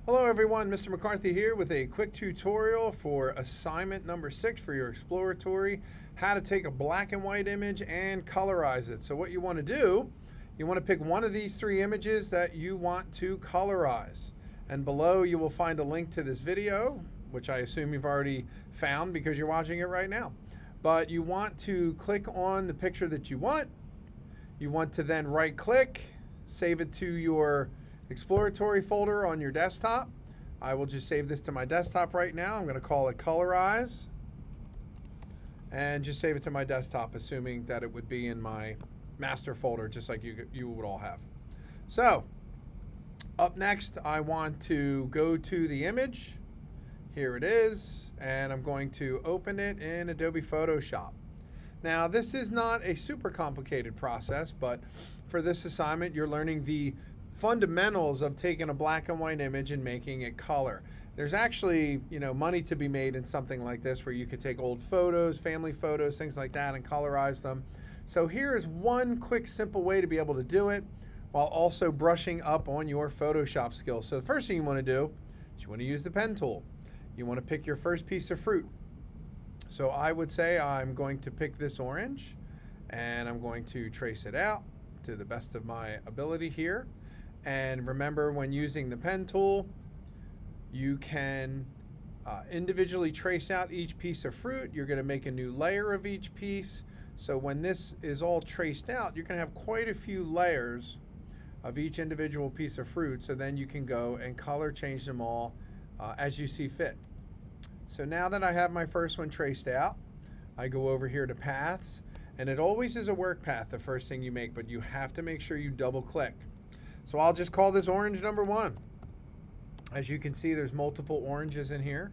Hello everyone, Mr. McCarthy here with a quick tutorial for assignment number 6 for your exploratory, how to take a black and white image and colorize it. So what you want to do, you want to pick one of these 3 images that you want to colorize. And below you will find a link to this video, which I assume you've already found because you're watching it right now. But you want to click on the picture that you want. You want to then right click, save it to your exploratory folder on your desktop. I will just save this to my desktop right now. I'm going to call it colorize and just save it to my desktop, assuming that it would be in my master folder just like you would all have. So up next I want to go to the image. Here it is, and I'm going to open it in Adobe Photoshop. Now this is not a super complicated process, but for this assignment you're learning the fundamentals of taking a black and white image and making it color. There's actually, money to be made in something like this where you could take old photos, family photos, things like that, and colorize them. So here is one quick, simple way to be able to do it while also brushing up on your Photoshop skills. So the first thing you want to do is you want to use the pen tool. You want to pick your first piece of fruit. So I would say I'm going to pick this orange and I'm going to trace it out to the best of my ability here. And remember, when using the pen tool, you can individually trace out each piece of fruit. You're going to make a new layer of each piece. So when this is all traced out, you're going to have quite a few layers of each individual piece of fruit. So then you can go and color change them all as you see fit. So now that I have my first one traced out, I go over here to paths. And it always is a work path, the first thing you make, but you have to make sure you double click. So I'll just call this orange number 1. As you can see, there's multiple oranges in here.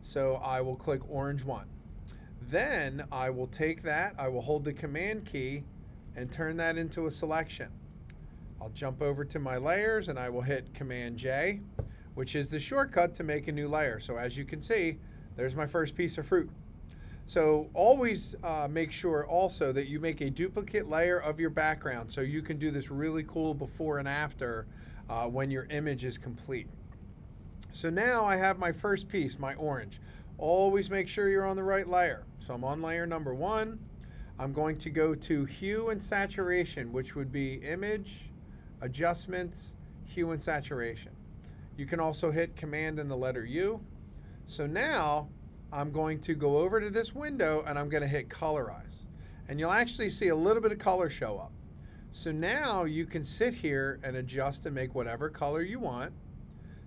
So I will click orange 1. Then I will take that, I will hold the command key and turn that into a selection. I'll jump over to my layers and I will hit command J, which is the shortcut to make a new layer. So as you can see, there's my first piece of fruit. So always make sure also that you make a duplicate layer of your background so you can do this really cool before and after when your image is complete. So now I have my first piece, my orange. Always make sure you're on the right layer. So I'm on layer number 1. I'm going to go to hue and saturation, which would be image, adjustments, hue and saturation. You can also hit command and the letter U. So now I'm going to go over to this window and I'm going to hit colorize. And you'll actually see a little bit of color show up. So now you can sit here and adjust and make whatever color you want.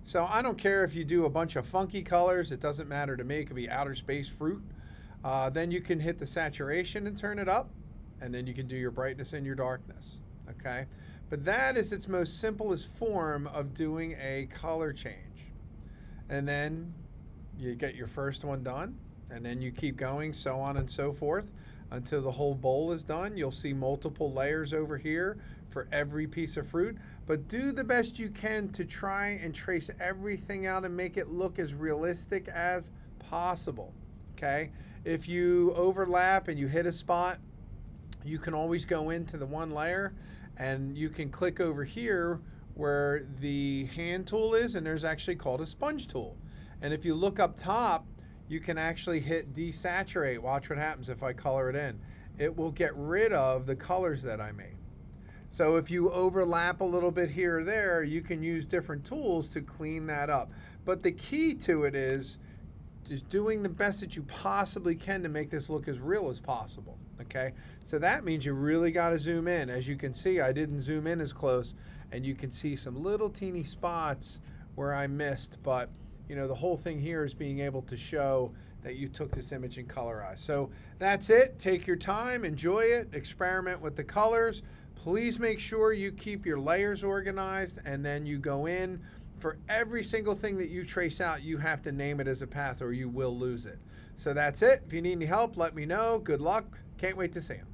So I don't care if you do a bunch of funky colors, it doesn't matter to me. It could be outer space fruit. Then you can hit the saturation and turn it up, and then you can do your brightness and your darkness. Okay? But that is its most simplest form of doing a color change. And then you get your first one done, and then you keep going, so on and so forth until the whole bowl is done. You'll see multiple layers over here for every piece of fruit, but do the best you can to try and trace everything out and make it look as realistic as possible. Okay? If you overlap and you hit a spot, you can always go into the one layer and you can click over here where the hand tool is, and there's actually called a sponge tool. And if you look up top, you can actually hit desaturate. Watch what happens if I color it in. It will get rid of the colors that I made. So if you overlap a little bit here or there, you can use different tools to clean that up. But the key to it is just doing the best that you possibly can to make this look as real as possible. Okay? So that means you really got to zoom in. As you can see, I didn't zoom in as close, and you can see some little teeny spots where I missed, but the whole thing here is being able to show that you took this image and colorized. So that's it. Take your time, enjoy it, experiment with the colors. Please make sure you keep your layers organized, and then you go in. For every single thing that you trace out, you have to name it as a path or you will lose it. So that's it. If you need any help, let me know. Good luck. Can't wait to see you.